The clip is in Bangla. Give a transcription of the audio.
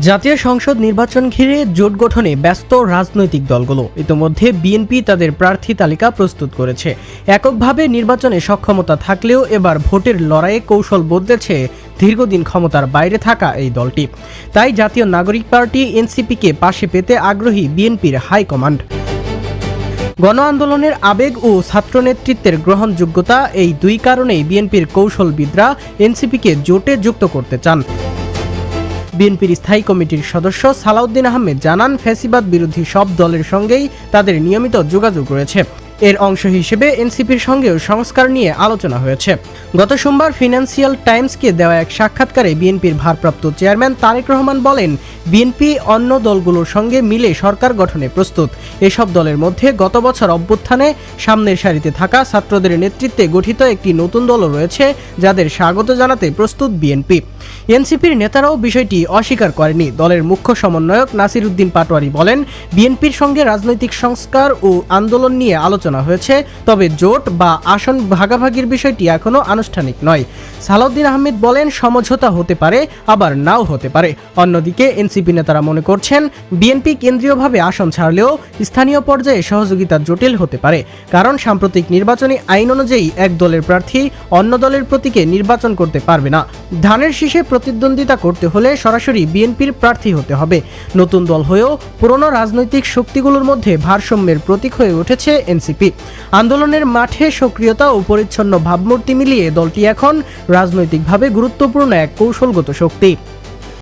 জাতীয় সংসদ নির্বাচন ঘিরে জোট গঠনে ব্যস্ত রাজনৈতিক দলগুলো। ইতোমধ্যে বিএনপি তাদের প্রার্থী তালিকা প্রস্তুত করেছে। এককভাবে নির্বাচনে সক্ষমতা থাকলেও এবার ভোটের লড়াইয়ে কৌশল বদলেছে দীর্ঘদিন ক্ষমতার বাইরে থাকা এই দলটি। তাই জাতীয় নাগরিক পার্টি এনসিপিকে পাশে পেতে আগ্রহী বিএনপির হাইকমান্ড। গণ আন্দোলনের আবেগ ও ছাত্র নেতৃত্বের গ্রহণযোগ্যতা, এই দুই কারণেই বিএনপির কৌশলবিদরা এনসিপিকে জোটে যুক্ত করতে চান। বিএনপির স্থায়ী কমিটির সদস্য সালাউদ্দিন আহমেদ জানান, ফ্যাসিবাদ বিরোধী সব দলের সঙ্গেই তাদের নিয়মিত যোগাযোগ রয়েছে। এর অংশ হিসেবে এনসিপির সঙ্গেও সংস্কার নিয়ে আলোচনা হয়েছে। গত সোমবার ফিনান্সিয়াল টাইমসকে দেওয়া এক সাক্ষাৎকারে বিএনপির ভারপ্রাপ্ত চেয়ারম্যান তারেক রহমান বলেন, বিএনপি অন্য দলগুলোর সঙ্গে মিলে সরকার গঠনে প্রস্তুত। এসব দলের মধ্যে গত বছর অভ্যুত্থানে সামনের সারিতে থাকা ছাত্রদের নেতৃত্বে গঠিত একটি নতুন দলও রয়েছে, যাদের স্বাগত জানাতে প্রস্তুত বিএনপি। এনসিপির নেতারাও বিষয়টি অস্বীকার করেনি। দলের মুখ্য সমন্বয়ক নাসির উদ্দিন পাটোয়ারি বলেন, বিএনপির সঙ্গে রাজনৈতিক সংস্কার ও আন্দোলন নিয়ে আলোচনা হয়েছে, তবে জোট বা আসন ভাগাভাগির বিষয়টি এখনো আনুষ্ঠানিক নয়। সালাউদ্দিন আহমেদ বলেন, সমঝোতা হতে পারে, আবার নাও হতে পারে। অন্যদিকে এনসিপি নেতারা মনে করছেন, বিএনপি কেন্দ্রীয়ভাবে আসন ছাড়লেও স্থানীয় পর্যায়ে সহযোগিতা জটিল হতে পারে, কারণ সাম্প্রতিক নির্বাচনী আইন অনুযায়ী এক দলের প্রার্থী অন্য দলের প্রতীকে নির্বাচন করতে পারবে না। ধানের শীষে প্রতিদ্বন্দ্বিতা করতে হলে সরাসরি বিএনপির প্রার্থী হতে হবে। নতুন দল হয়েও পুরনো রাজনৈতিক শক্তিগুলোর মধ্যে ভারসাম্যের প্রতীক হয়ে উঠেছে এনসিপি। আন্দোলনের মাঠে সক্রিয়তা ও পরিচ্ছন্ন ভাবমূর্তি মিলিয়ে দলটি এখন রাজনৈতিকভাবে গুরুত্বপূর্ণ এক কৌশলগত শক্তি।